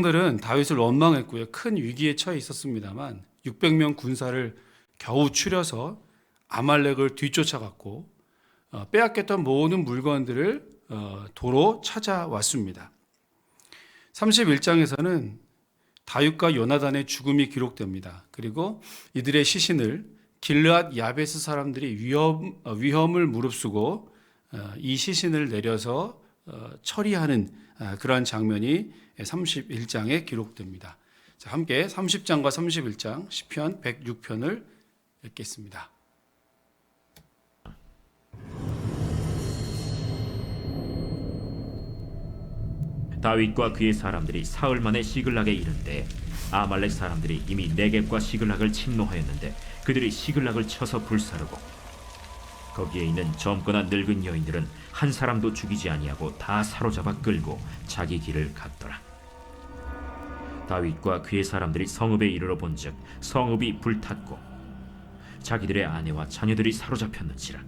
백성들은 다윗을 원망했고요. 큰 위기에 처해 있었습니다만 600명 군사를 겨우 추려서 아말렉을 뒤쫓아갔고 빼앗겼던 모든 물건들을 도로 찾아왔습니다. 31장에서는 다윗과 요나단의 죽음이 기록됩니다. 그리고 이들의 시신을 길르앗 야베스 사람들이 위험을 무릅쓰고 이 시신을 내려서 처리하는 그러한 장면이 31장에 기록됩니다. 자, 함께 30장과 31장 시편 106편을 읽겠습니다. 다윗과 그의 사람들이 사흘 만에 시글락에 이른데 아말렉 사람들이 이미 네겝과 시글락을 침노하였는데 그들이 시글락을 쳐서 불사르고 거기에 있는 젊거나 늙은 여인들은 한 사람도 죽이지 아니하고 다 사로잡아 끌고 자기 길을 갔더라. 다윗과 그의 사람들이 성읍에 이르러 본즉 성읍이 불탔고 자기들의 아내와 자녀들이 사로잡혔는지라.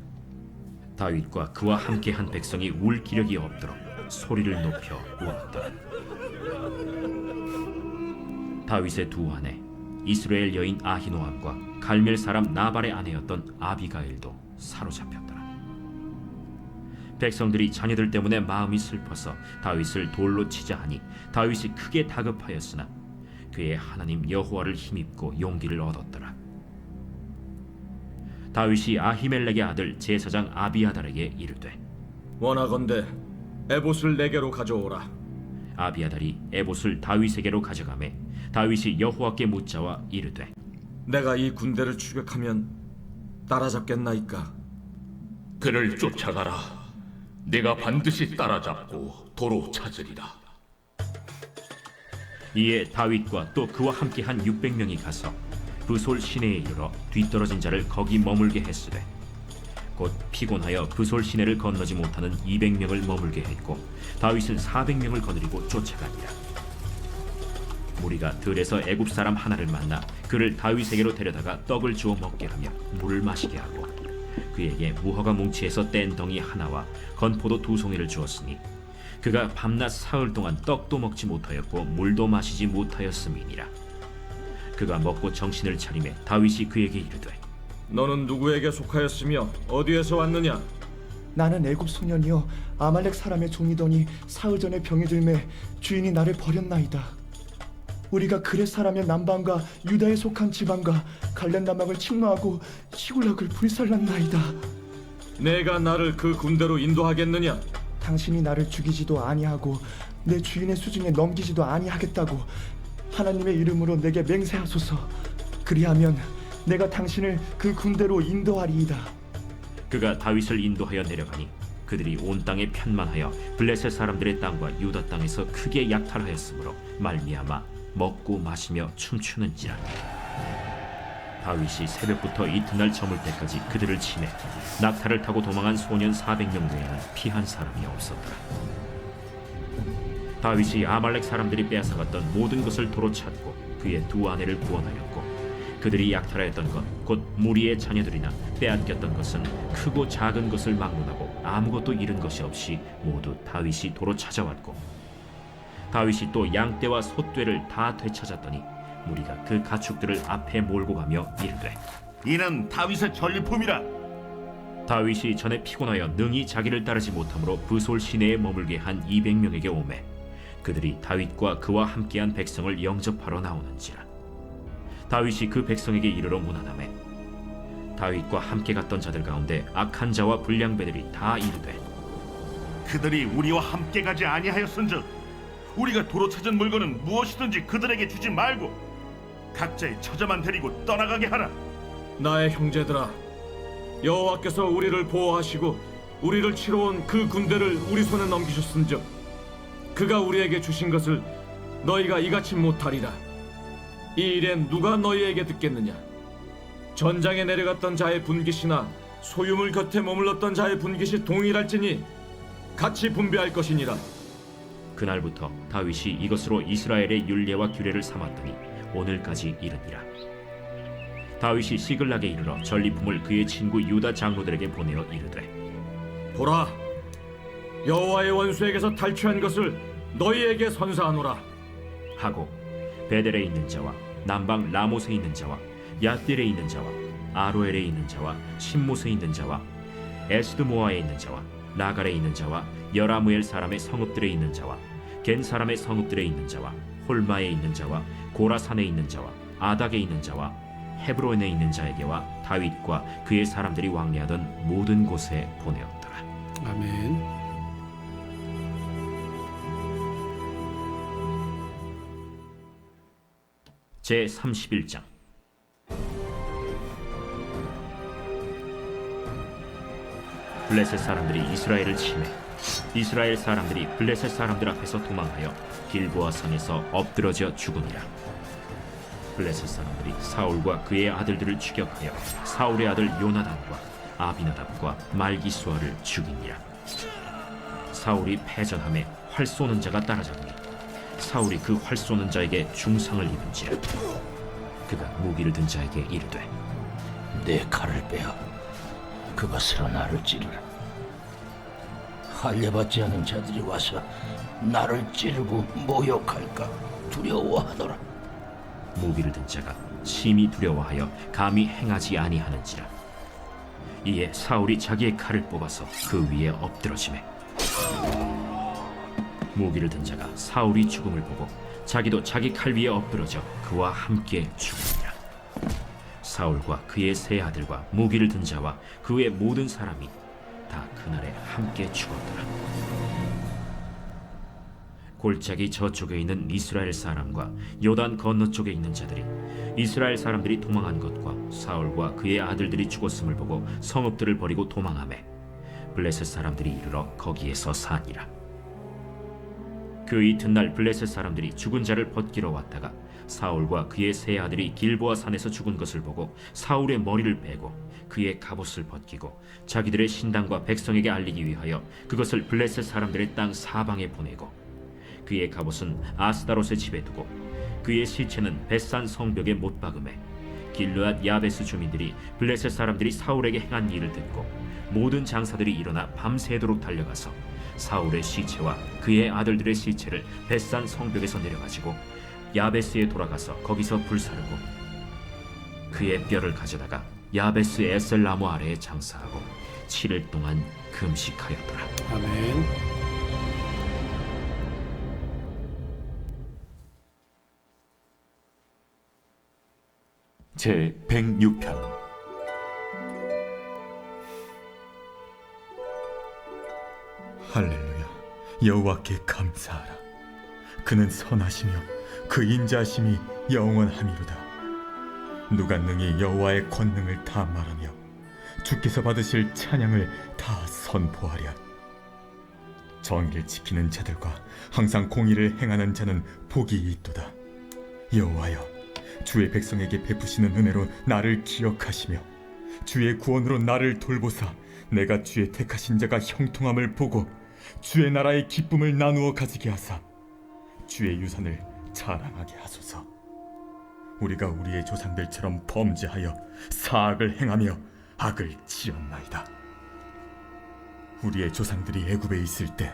다윗과 그와 함께한 백성이 울 기력이 없도록 소리를 높여 울었더라. 다윗의 두 아내 이스라엘 여인 아히노암과 갈멜 사람 나발의 아내였던 아비가일도 사로잡혔더라. 백성들이 자녀들 때문에 마음이 슬퍼서 다윗을 돌로 치자 하니 다윗이 크게 다급하였으나 그의 하나님 여호와를 힘입고 용기를 얻었더라. 다윗이 아히멜렉의 아들 제사장 아비아달에게 이르되 원하건대 에봇을 내게로 가져오라. 아비아달이 에봇을 다윗에게로 가져가매 다윗이 여호와께 묻자와 이르되 내가 이 군대를 추격하면 따라잡겠나이까? 그를 쫓아가라. 내가 반드시 따라잡고 도로 찾으리라. 이에 다윗과 또 그와 함께한 600명이 가서 브솔 시내에 이르러 뒤떨어진 자를 거기 머물게 했으되 곧 피곤하여 브솔 시내를 건너지 못하는 200명을 머물게 했고 다윗은 400명을 거느리고 쫓아가니라. 무리가 들에서 애굽 사람 하나를 만나 그를 다윗에게로 데려다가 떡을 주어 먹게 하며 물을 마시게 하고 그에게 무화과 뭉치에서 뗀 덩이 하나와 건포도 2송이를 주었으니 그가 밤낮 사흘 동안 떡도 먹지 못하였고 물도 마시지 못하였음이니라. 그가 먹고 정신을 차리매 다윗이 그에게 이르되 너는 누구에게 속하였으며 어디에서 왔느냐? 나는 애굽 소년이여 아말렉 사람의 종이더니 사흘 전에 병이 들매 주인이 나를 버렸나이다. 우리가 그렛 사람의 남방과 유다에 속한 지방과 갈렙 남방을 침노하고 시굴락을 불살랐나이다. 내가 나를 그 군대로 인도하겠느냐? 당신이 나를 죽이지도 아니하고 내 주인의 수중에 넘기지도 아니하겠다고 하나님의 이름으로 내게 맹세하소서. 그리하면 내가 당신을 그 군대로 인도하리이다. 그가 다윗을 인도하여 내려가니 그들이 온 땅에 편만하여 블레셋 사람들의 땅과 유다 땅에서 크게 약탈하였으므로 말미암아 먹고 마시며 춤추는지라. 다윗이 새벽부터 이튿날 저물 때까지 그들을 치매 낙타를 타고 도망한 소년 400명 외에는 피한 사람이 없었더라. 다윗이 아말렉 사람들이 빼앗아갔던 모든 것을 도로 찾고 그의 두 아내를 구원하였고 그들이 약탈하였던 것 곧 무리의 자녀들이나 빼앗겼던 것은 크고 작은 것을 막론하고 아무것도 잃은 것이 없이 모두 다윗이 도로 찾아왔고 다윗이 또 양떼와 소떼를 다 되찾았더니 무리가 그 가축들을 앞에 몰고 가며 이르되 이는 다윗의 전리품이라. 다윗이 전에 피곤하여 능히 자기를 따르지 못하므로 브솔 시내에 머물게 한 200명에게 오매 그들이 다윗과 그와 함께한 백성을 영접하러 나오는지라. 다윗이 그 백성에게 이르러 문안하매 다윗과 함께 갔던 자들 가운데 악한 자와 불량배들이 다 이르되 그들이 우리와 함께 가지 아니하였은즉 우리가 도로 찾은 물건은 무엇이든지 그들에게 주지 말고 각자의 처자만 데리고 떠나가게 하라. 나의 형제들아, 여호와께서 우리를 보호하시고 우리를 치러 온 그 군대를 우리 손에 넘기셨은즉 그가 우리에게 주신 것을 너희가 이같이 못하리라. 이 일엔 누가 너희에게 듣겠느냐? 전장에 내려갔던 자의 분깃이나 소유물 곁에 머물렀던 자의 분깃이 동일할지니 같이 분배할 것이니라. 그날부터 다윗이 이것으로 이스라엘의 율례와 규례를 삼았더니 오늘까지 이르니라. 다윗이 시글락에 이르러 전리품을 그의 친구 유다 장로들에게 보내어 이르되 보라, 여호와의 원수에게서 탈취한 것을 너희에게 선사하노라. 하고 베델에 있는 자와 남방 라못에 있는 자와 얏딜에 있는 자와 아로엘에 있는 자와 신못에 있는 자와 에스드모아에 있는 자와 라갈에 있는 자와 여라무엘 사람의 성읍들에 있는 자와 겐 사람의 성읍들에 있는 자와 홀마에 있는 자와 고라산에 있는 자와 아닥에 있는 자와 헤브론에 있는 자에게와 다윗과 그의 사람들이 왕래하던 모든 곳에 보내었더라. 아멘. 제 31장. 블레셋 사람들이 이스라엘을 침해 이스라엘 사람들이 블레셋 사람들 앞에서 도망하여 길보아 산에서 엎드러져 죽으니라. 블레셋 사람들이 사울과 그의 아들들을 추격하여 사울의 아들 요나단과 아비나답과 말기수아를 죽이니라. 사울이 패전함에 활 쏘는 자가 따라잡니 사울이 그 활 쏘는 자에게 중상을 입은지라. 그가 무기를 든 자에게 이르되 내 칼을 빼어 그것으로 나를 찌르라. 할례받지 않은 자들이 와서 나를 찌르고 모욕할까 두려워하노라. 무기를 든 자가 심히 두려워하여 감히 행하지 아니하는지라. 이에 사울이 자기의 칼을 뽑아서 그 위에 엎드러지매 무기를 든 자가 사울이 죽음을 보고 자기도 자기 칼 위에 엎드러져 그와 함께 죽으니라. 사울과 그의 세 아들과 무기를 든 자와 그의 모든 사람이 다 그날에 함께 죽었더라. 골짜기 저쪽에 있는 이스라엘 사람과 요단 건너쪽에 있는 자들이 이스라엘 사람들이 도망한 것과 사울과 그의 아들들이 죽었음을 보고 성읍들을 버리고 도망하매 블레셋 사람들이 이르러 거기에서 사니라. 그 이튿날 블레셋 사람들이 죽은 자를 벗기러 왔다가 사울과 그의 세 아들이 길보아 산에서 죽은 것을 보고 사울의 머리를 빼고 그의 갑옷을 벗기고 자기들의 신당과 백성에게 알리기 위하여 그것을 블레셋 사람들의 땅 사방에 보내고 그의 갑옷은 아스다롯의 집에 두고 그의 시체는 벳산 성벽에 못 박음에 길르앗 야베스 주민들이 블레셋 사람들이 사울에게 행한 일을 듣고 모든 장사들이 일어나 밤새도록 달려가서 사울의 시체와 그의 아들들의 시체를 벳산 성벽에서 내려가지고 야베스에 돌아가서 거기서 불사르고 그의 뼈를 가져다가 야베스 에셀 나무 아래에 장사하고 7일 동안 금식하였더라. 아멘. 제 106편 할렐루야. 여호와께 감사하라. 그는 선하시며 그 인자하심이 영원함이로다. 누가 능히 여호와의 권능을 다 말하며 주께서 받으실 찬양을 다 선포하랴. 정의를 지키는 자들과 항상 공의를 행하는 자는 복이 있도다. 여호와여, 주의 백성에게 베푸시는 은혜로 나를 기억하시며 주의 구원으로 나를 돌보사 내가 주의 택하신 자가 형통함을 보고 주의 나라의 기쁨을 나누어 가지게 하사 주의 유산을 자랑하게 하소서. 우리가 우리의 조상들처럼 범죄하여 사악을 행하며 악을 지었나이다. 우리의 조상들이 애굽에 있을 때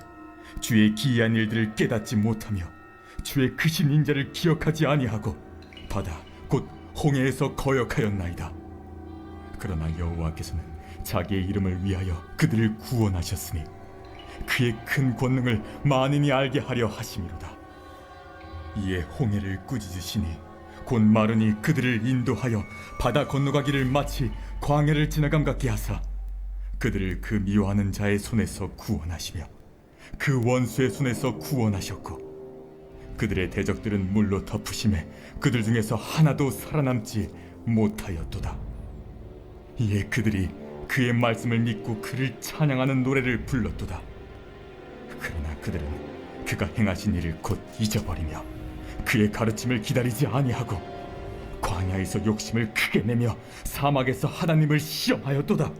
주의 기이한 일들을 깨닫지 못하며 주의 크신 인자를 기억하지 아니하고 바다 곧 홍해에서 거역하였나이다. 그러나 여호와께서는 자기의 이름을 위하여 그들을 구원하셨으니 그의 큰 권능을 만인이 알게 하려 하심이로다. 이에 홍해를 꾸짖으시니 곧 마르니 그들을 인도하여 바다 건너가기를 마치 광야를 지나감 같게 하사 그들을 그 미워하는 자의 손에서 구원하시며 그 원수의 손에서 구원하셨고 그들의 대적들은 물로 덮으심에 그들 중에서 하나도 살아남지 못하였도다. 이에 그들이 그의 말씀을 믿고 그를 찬양하는 노래를 불렀도다. 그러나 그들은 그가 행하신 일을 곧 잊어버리며 그의 가르침을 기다리지 아니하고 광야에서 욕심을 크게 내며 사막에서 하나님을 시험하였도다.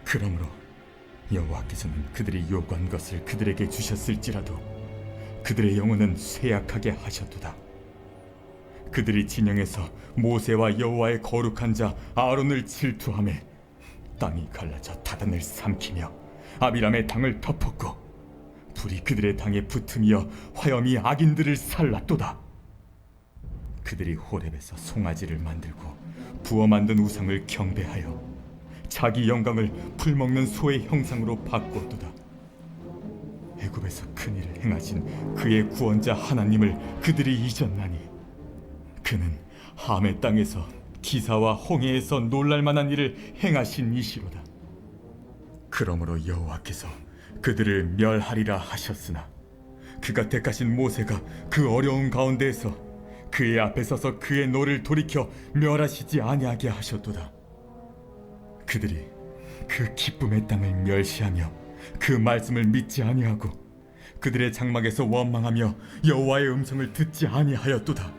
그러므로 여호와께서는 그들이 요구한 것을 그들에게 주셨을지라도 그들의 영혼은 쇠약하게 하셨도다. 그들이 진영에서 모세와 여호와의 거룩한 자 아론을 질투하며 땅이 갈라져 다단을 삼키며 아비람의 당을 덮었고 불이 그들의 당에 붙으며 화염이 악인들을 살랐도다. 그들이 호렙에서 송아지를 만들고 부어 만든 우상을 경배하여 자기 영광을 풀먹는 소의 형상으로 바꾸었도다. 애굽에서 큰 일을 행하신 그의 구원자 하나님을 그들이 잊었나니 그는 함의 땅에서 기사와 홍해에서 놀랄만한 일을 행하신 이시로다. 그러므로 여호와께서 그들을 멸하리라 하셨으나 그가 택하신 모세가 그 어려운 가운데에서 그의 앞에 서서 그의 노를 돌이켜 멸하시지 아니하게 하셨도다. 그들이 그 기쁨의 땅을 멸시하며 그 말씀을 믿지 아니하고 그들의 장막에서 원망하며 여호와의 음성을 듣지 아니하였도다.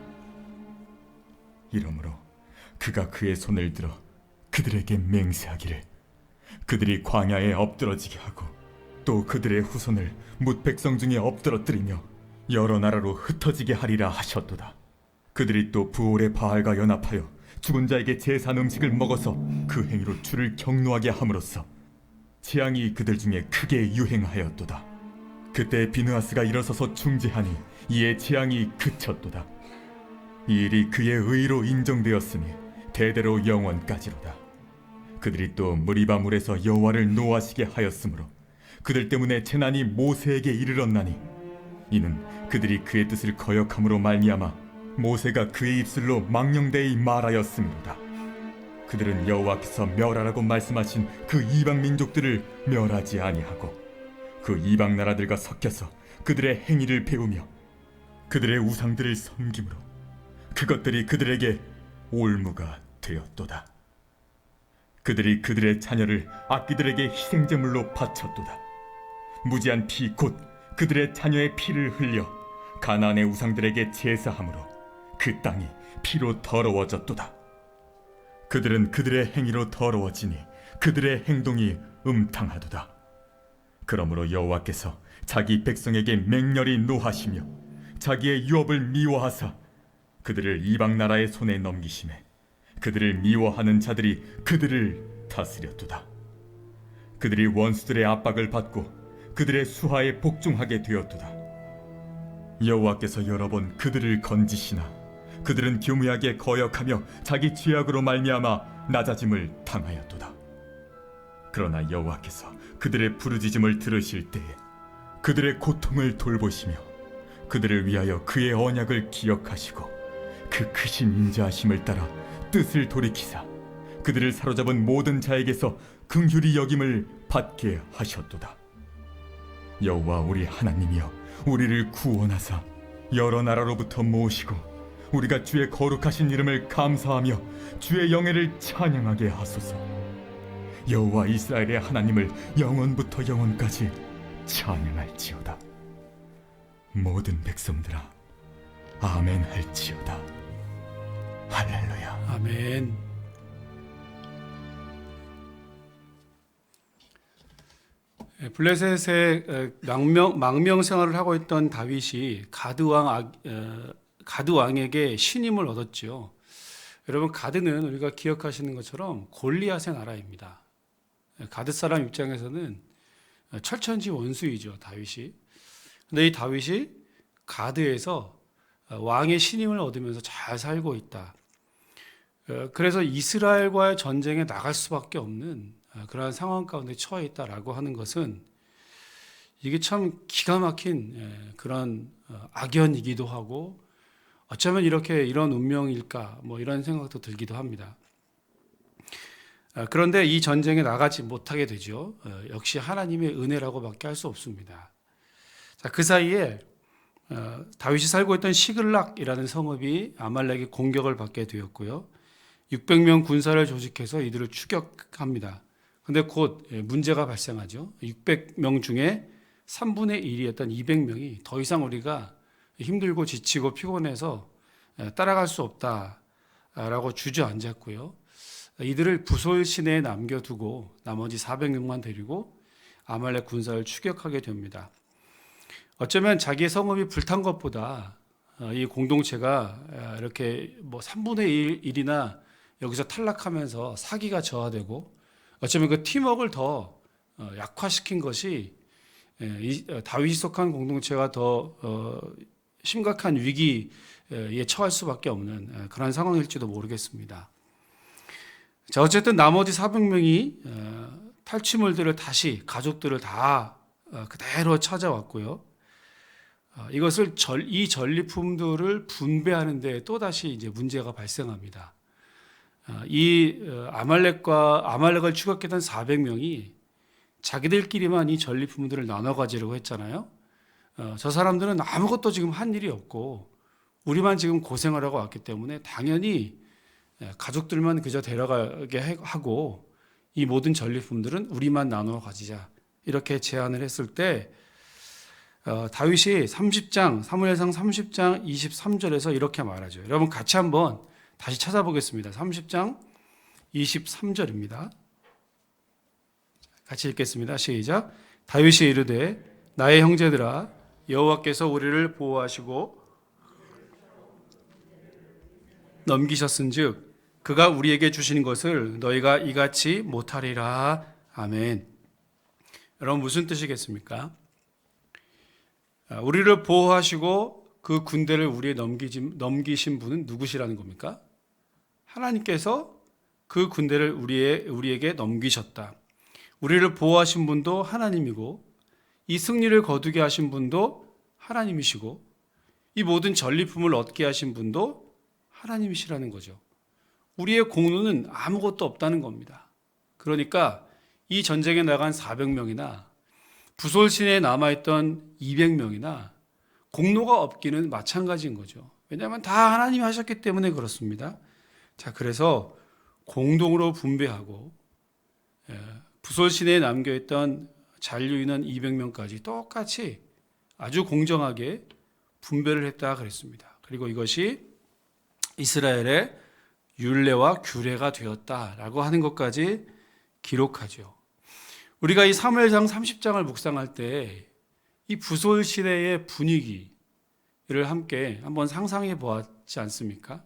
이러므로 그가 그의 손을 들어 그들에게 맹세하기를 그들이 광야에 엎드러지게 하고 또 그들의 후손을 뭇 백성 중에 엎드러뜨리며 여러 나라로 흩어지게 하리라 하셨도다. 그들이 또 부올의 바알과 연합하여 죽은 자에게 제사한 음식을 먹어서 그 행위로 주를 경노하게 함으로써 재앙이 그들 중에 크게 유행하였도다. 그때 비느하스가 일어서서 중재하니 이에 재앙이 그쳤도다. 이 일이 그의 의로 인정되었으니 대대로 영원까지로다. 그들이 또 무리바 물에서 여호와를 노하시게 하였으므로 그들 때문에 재난이 모세에게 이르렀나니 이는 그들이 그의 뜻을 거역함으로 말미암아 모세가 그의 입술로 망령되이 말하였음이로다. 그들은 여호와께서 멸하라고 말씀하신 그 이방 민족들을 멸하지 아니하고 그 이방 나라들과 섞여서 그들의 행위를 배우며 그들의 우상들을 섬김으로 그것들이 그들에게 올무가 되었도다. 그들이 그들의 자녀를 악귀들에게 희생제물로 바쳤도다. 무지한 피 곧 그들의 자녀의 피를 흘려 가나안의 우상들에게 제사함으로 그 땅이 피로 더러워졌도다. 그들은 그들의 행위로 더러워지니 그들의 행동이 음탕하도다. 그러므로 여호와께서 자기 백성에게 맹렬히 노하시며 자기의 유업을 미워하사 그들을 이방 나라의 손에 넘기심에 그들을 미워하는 자들이 그들을 다스렸도다. 그들이 원수들의 압박을 받고 그들의 수하에 복종하게 되었도다. 여호와께서 여러 번 그들을 건지시나 그들은 교묘하게 거역하며 자기 죄악으로 말미암아 낮아짐을 당하였도다. 그러나 여호와께서 그들의 부르짖음을 들으실 때에 그들의 고통을 돌보시며 그들을 위하여 그의 언약을 기억하시고 그 크신 인자하심을 따라 뜻을 돌이키사 그들을 사로잡은 모든 자에게서 긍휼히 여김을 받게 하셨도다. 여호와 우리 하나님이여 우리를 구원하사 여러 나라로부터 모으시고 우리가 주의 거룩하신 이름을 감사하며 주의 영예를 찬양하게 하소서. 여호와 이스라엘의 하나님을 영원부터 영원까지 찬양할지어다. 모든 백성들아 아멘 할지어다. 할렐루야. 아멘. 블레셋의 망명 생활을 하고 있던 다윗이 가드 왕에게 신임을 얻었지요. 여러분, 가드는 우리가 기억하시는 것처럼 골리앗의 나라입니다. 가드 사람 입장에서는 철천지 원수이죠, 다윗이. 근데 이 다윗이 가드에서 왕의 신임을 얻으면서 잘 살고 있다. 그래서 이스라엘과의 전쟁에 나갈 수밖에 없는 그러한 상황 가운데 처해 있다라고 하는 것은 이게 참 기가 막힌 그런 악연이기도 하고 어쩌면 이런 운명일까 뭐 이런 생각도 들기도 합니다. 그런데 이 전쟁에 나가지 못하게 되죠. 역시 하나님의 은혜라고밖에 할 수 없습니다. 자, 그 사이에 다윗이 살고 있던 시글락이라는 성읍이 아말렉의 공격을 받게 되었고요. 600명 군사를 조직해서 이들을 추격합니다. 근데 곧 문제가 발생하죠. 600명 중에 3분의 1이었던 200명이 더 이상 우리가 힘들고 지치고 피곤해서 따라갈 수 없다라고 주저앉았고요. 이들을 부솔 시내에 남겨두고 나머지 400명만 데리고 아말렉 군사를 추격하게 됩니다. 어쩌면 자기의 성읍이 불탄 것보다 이 공동체가 이렇게 뭐 3분의 1이나 여기서 탈락하면서 사기가 저하되고 어쩌면 그 팀워크를 더 약화시킨 것이 다윗이 속한 공동체가 더 심각한 위기에 처할 수밖에 없는 그런 상황일지도 모르겠습니다. 자, 어쨌든 나머지 400명이 탈취물들을 다시 가족들을 다 그대로 찾아왔고요. 이것을 이 전리품들을 분배하는데 또 다시 이제 문제가 발생합니다. 이 아말렉을 추격했던 400명이 자기들끼리만 이 전리품들을 나눠 가지려고 했잖아요. 저 사람들은 아무것도 지금 한 일이 없고 우리만 지금 고생을 하고 왔기 때문에 당연히 가족들만 그저 데려가게 하고 이 모든 전리품들은 우리만 나눠 가지자 이렇게 제안을 했을 때 다윗이 사무엘상 30장 23절에서 이렇게 말하죠. 여러분 같이 한번 다시 찾아보겠습니다. 30장 23절입니다. 같이 읽겠습니다. 시작. 다윗이 이르되 나의 형제들아 여호와께서 우리를 보호하시고 넘기셨은즉 그가 우리에게 주신 것을 너희가 이같이 못하리라. 아멘. 여러분 무슨 뜻이겠습니까? 우리를 보호하시고 그 군대를 우리에 넘기신 분은 누구시라는 겁니까? 하나님께서 그 군대를 우리에게 넘기셨다. 우리를 보호하신 분도 하나님이고 이 승리를 거두게 하신 분도 하나님이시고 이 모든 전리품을 얻게 하신 분도 하나님이시라는 거죠. 우리의 공로는 아무것도 없다는 겁니다. 그러니까 이 전쟁에 나간 400명이나 부솔 시내에 남아있던 200명이나 공로가 없기는 마찬가지인 거죠. 왜냐하면 다 하나님이 하셨기 때문에 그렇습니다. 자, 그래서 공동으로 분배하고 부솔 시내에 남겨있던 잔류인원 200명까지 똑같이 아주 공정하게 분배를 했다 그랬습니다. 그리고 이것이 이스라엘의 율례와 규례가 되었다라고 하는 것까지 기록하죠. 우리가 이 사무엘상 30장을 묵상할 때 이 부솔 시대의 분위기를 함께 한번 상상해 보았지 않습니까?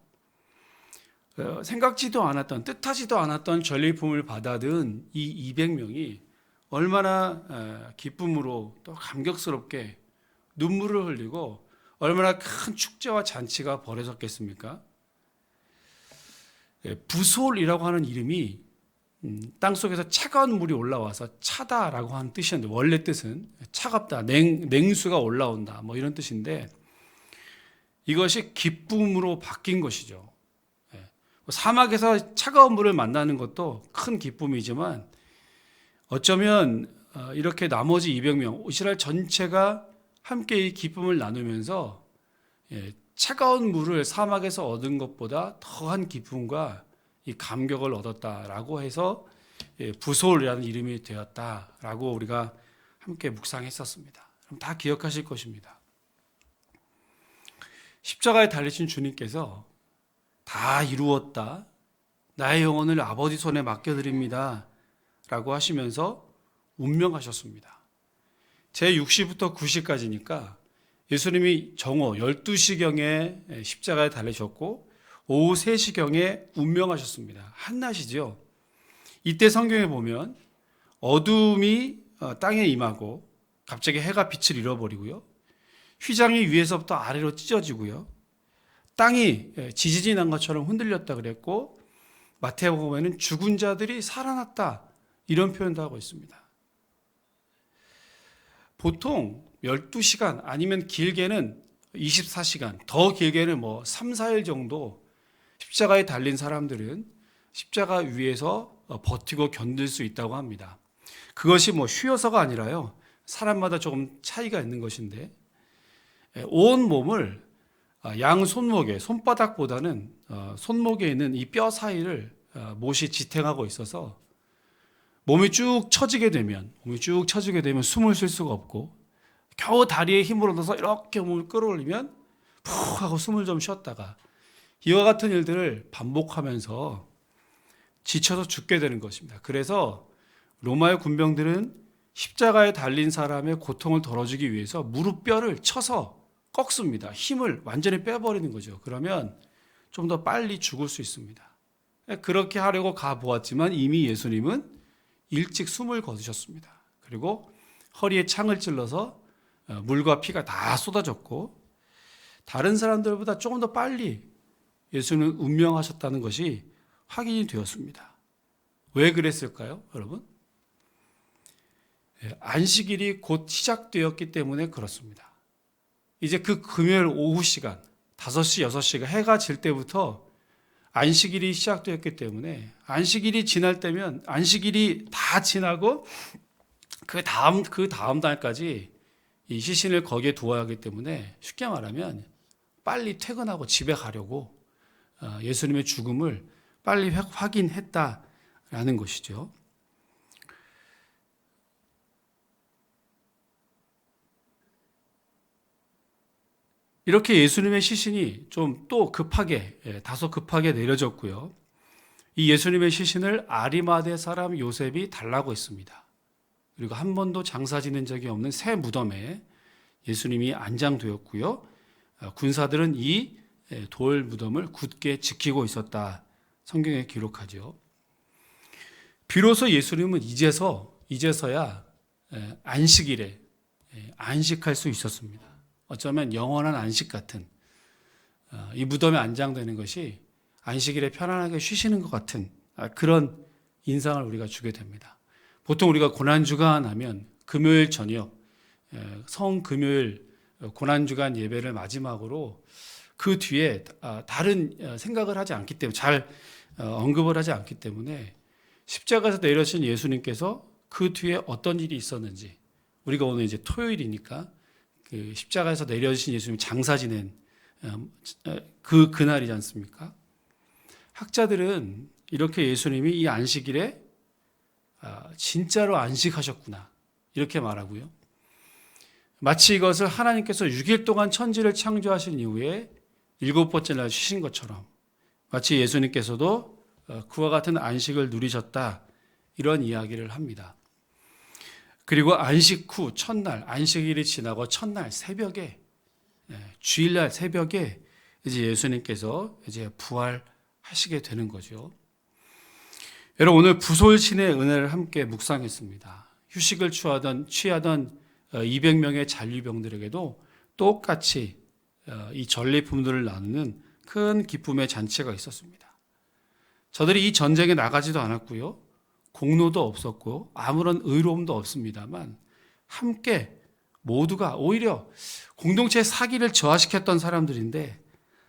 생각지도 않았던, 뜻하지도 않았던 전리품을 받아든 이 200명이 얼마나 기쁨으로 또 감격스럽게 눈물을 흘리고 얼마나 큰 축제와 잔치가 벌어졌겠습니까? 부솔이라고 하는 이름이 땅속에서 차가운 물이 올라와서 차다라고 하는 뜻이었는데 원래 뜻은 차갑다, 냉수가 올라온다 뭐 이런 뜻인데 이것이 기쁨으로 바뀐 것이죠. 사막에서 차가운 물을 만나는 것도 큰 기쁨이지만 어쩌면 이렇게 나머지 200명, 이스라엘 전체가 함께 이 기쁨을 나누면서 차가운 물을 사막에서 얻은 것보다 더한 기쁨과 이 감격을 얻었다라고 해서 부솔이라는 이름이 되었다라고 우리가 함께 묵상했었습니다. 그럼 다 기억하실 것입니다. 십자가에 달리신 주님께서 다 이루었다. 나의 영혼을 아버지 손에 맡겨드립니다. 라고 하시면서 운명하셨습니다. 제6시부터 9시까지니까 예수님이 정오 12시경에 십자가에 달리셨고 오후 3시경에 운명하셨습니다. 한낮이죠. 이때 성경에 보면 어둠이 땅에 임하고 갑자기 해가 빛을 잃어버리고요. 휘장이 위에서부터 아래로 찢어지고요. 땅이 지진이 난 것처럼 흔들렸다 그랬고 마태복음에는 죽은 자들이 살아났다 이런 표현도 하고 있습니다. 보통 12시간 아니면 길게는 24시간, 더 길게는 3, 4일 정도 십자가에 달린 사람들은 십자가 위에서 버티고 견딜 수 있다고 합니다. 그것이 쉬어서가 아니라요. 사람마다 조금 차이가 있는 것인데 온 몸을 양 손목에, 손바닥보다는 손목에 있는 이 뼈 사이를 못이 지탱하고 있어서 몸이 쭉 처지게 되면 숨을 쉴 수가 없고 겨우 다리에 힘을 얻어서 이렇게 몸을 끌어올리면 푹 하고 숨을 좀 쉬었다가 이와 같은 일들을 반복하면서 지쳐서 죽게 되는 것입니다. 그래서 로마의 군병들은 십자가에 달린 사람의 고통을 덜어주기 위해서 무릎뼈를 쳐서 꺾습니다. 힘을 완전히 빼버리는 거죠. 그러면 좀 더 빨리 죽을 수 있습니다. 그렇게 하려고 가보았지만 이미 예수님은 일찍 숨을 거두셨습니다. 그리고 허리에 창을 찔러서 물과 피가 다 쏟아졌고 다른 사람들보다 조금 더 빨리 예수는 운명하셨다는 것이 확인이 되었습니다. 왜 그랬을까요, 여러분? 안식일이 곧 시작되었기 때문에 그렇습니다. 이제 그 금요일 오후 시간 5시, 6시가 해가 질 때부터 안식일이 시작되었기 때문에 안식일이 지날 때면 안식일이 다 지나고 그 다음 달까지 이 시신을 거기에 두어야 하기 때문에 쉽게 말하면 빨리 퇴근하고 집에 가려고 예수님의 죽음을 빨리 확인했다라는 것이죠. 이렇게 예수님의 시신이 좀 또 다소 급하게 내려졌고요. 이 예수님의 시신을 아리마대 사람 요셉이 달라고 했습니다. 그리고 한 번도 장사 지낸 적이 없는 새 무덤에 예수님이 안장되었고요. 군사들은 이 돌 무덤을 굳게 지키고 있었다. 성경에 기록하죠. 비로소 예수님은 이제서야 안식일에 안식할 수 있었습니다. 어쩌면 영원한 안식 같은 이 무덤에 안장되는 것이 안식일에 편안하게 쉬시는 것 같은 그런 인상을 우리가 주게 됩니다. 보통 우리가 고난주간 하면 금요일 저녁 성금요일 고난주간 예배를 마지막으로 그 뒤에 다른 생각을 하지 않기 때문에 잘 언급을 하지 않기 때문에 십자가에서 내려신 예수님께서 그 뒤에 어떤 일이 있었는지 우리가 오늘 이제 토요일이니까 그 십자가에서 내려주신 예수님이 장사 지낸 그날이지 않습니까? 학자들은 이렇게 예수님이 이 안식일에 진짜로 안식하셨구나 이렇게 말하고요. 마치 이것을 하나님께서 6일 동안 천지를 창조하신 이후에 7번째 날 쉬신 것처럼 마치 예수님께서도 그와 같은 안식을 누리셨다 이런 이야기를 합니다. 그리고 안식 후 첫날 안식일이 지나고 첫날 새벽에 주일날 새벽에 이제 예수님께서 이제 부활하시게 되는 거죠. 여러분 오늘 부솔신의 은혜를 함께 묵상했습니다. 휴식을 취하던 200명의 잔류병들에게도 똑같이 이 전리품들을 나누는 큰 기쁨의 잔치가 있었습니다. 저들이 이 전쟁에 나가지도 않았고요. 공로도 없었고 아무런 의로움도 없습니다만 함께 모두가 오히려 공동체의 사기를 저하시켰던 사람들인데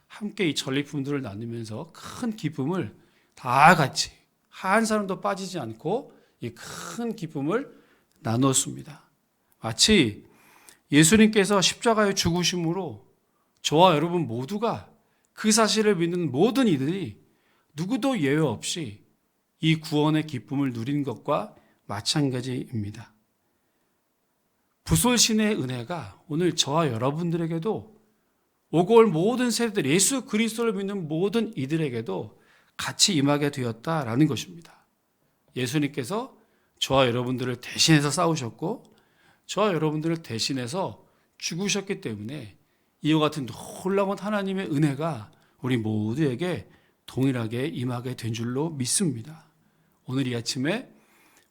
함께 이 전리품들을 나누면서 큰 기쁨을 다 같이 한 사람도 빠지지 않고 이 큰 기쁨을 나눴습니다. 마치 예수님께서 십자가의 죽으심으로 저와 여러분 모두가 그 사실을 믿는 모든 이들이 누구도 예외 없이 이 구원의 기쁨을 누린 것과 마찬가지입니다. 부솔신의 은혜가 오늘 저와 여러분들에게도 오고 올 모든 세대들 예수 그리스도를 믿는 모든 이들에게도 같이 임하게 되었다라는 것입니다. 예수님께서 저와 여러분들을 대신해서 싸우셨고 저와 여러분들을 대신해서 죽으셨기 때문에 이와 같은 놀라운 하나님의 은혜가 우리 모두에게 동일하게 임하게 된 줄로 믿습니다. 오늘 이 아침에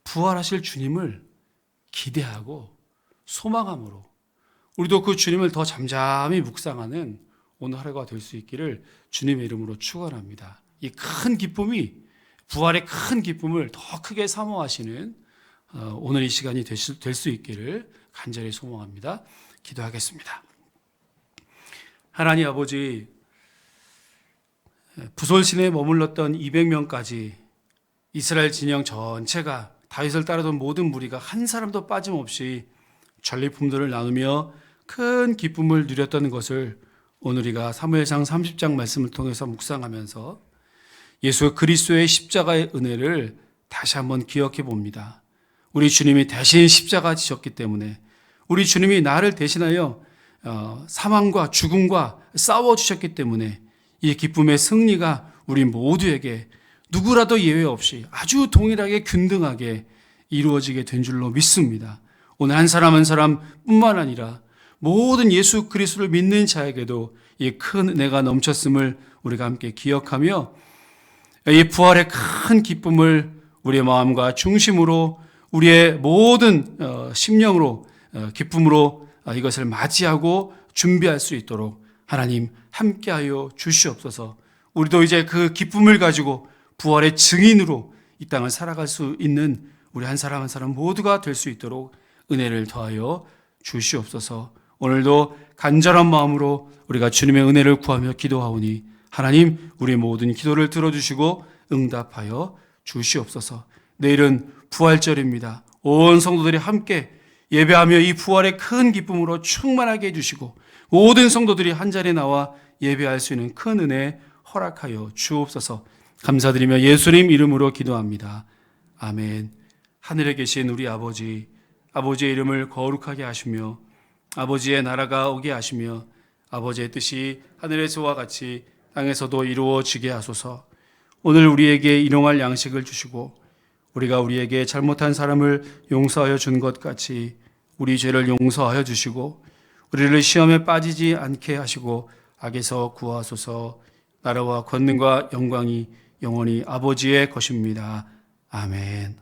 부활하실 주님을 기대하고 소망함으로 우리도 그 주님을 더 잠잠히 묵상하는 오늘 하루가 될 수 있기를 주님의 이름으로 축원합니다. 이 큰 기쁨이 부활의 큰 기쁨을 더 크게 사모하시는 오늘 이 시간이 될 수 있기를 간절히 소망합니다. 기도하겠습니다. 하나님 아버지, 부솔신에 머물렀던 200명까지 이스라엘 진영 전체가 다윗을 따르던 모든 무리가 한 사람도 빠짐없이 전리품들을 나누며 큰 기쁨을 누렸다는 것을 오늘 우리가 사무엘상 30장 말씀을 통해서 묵상하면서 예수 그리스도의 십자가의 은혜를 다시 한번 기억해 봅니다. 우리 주님이 대신 십자가 지셨기 때문에 우리 주님이 나를 대신하여 사망과 죽음과 싸워주셨기 때문에 이 기쁨의 승리가 우리 모두에게 누구라도 예외 없이 아주 동일하게 균등하게 이루어지게 된 줄로 믿습니다. 오늘 한 사람 한 사람뿐만 아니라 모든 예수 그리스도를 믿는 자에게도 이 큰 은혜가 넘쳤음을 우리가 함께 기억하며 이 부활의 큰 기쁨을 우리의 마음과 중심으로 우리의 모든 심령으로 기쁨으로 이것을 맞이하고 준비할 수 있도록 하나님 함께하여 주시옵소서. 우리도 이제 그 기쁨을 가지고 부활의 증인으로 이 땅을 살아갈 수 있는 우리 한 사람 한 사람 모두가 될 수 있도록 은혜를 더하여 주시옵소서. 오늘도 간절한 마음으로 우리가 주님의 은혜를 구하며 기도하오니 하나님 우리 모든 기도를 들어주시고 응답하여 주시옵소서. 내일은 부활절입니다. 온 성도들이 함께 예배하며 이 부활의 큰 기쁨으로 충만하게 해주시고 모든 성도들이 한 자리에 나와 예배할 수 있는 큰 은혜 허락하여 주옵소서. 감사드리며 예수님 이름으로 기도합니다. 아멘. 하늘에 계신 우리 아버지, 아버지의 이름을 거룩하게 하시며 아버지의 나라가 오게 하시며 아버지의 뜻이 하늘에서와 같이 땅에서도 이루어지게 하소서. 오늘 우리에게 일용할 양식을 주시고 우리가 우리에게 잘못한 사람을 용서하여 준 것 같이 우리 죄를 용서하여 주시고 우리를 시험에 빠지지 않게 하시고 악에서 구하소서. 나라와 권능과 영광이 영원히 아버지의 것입니다. 아멘.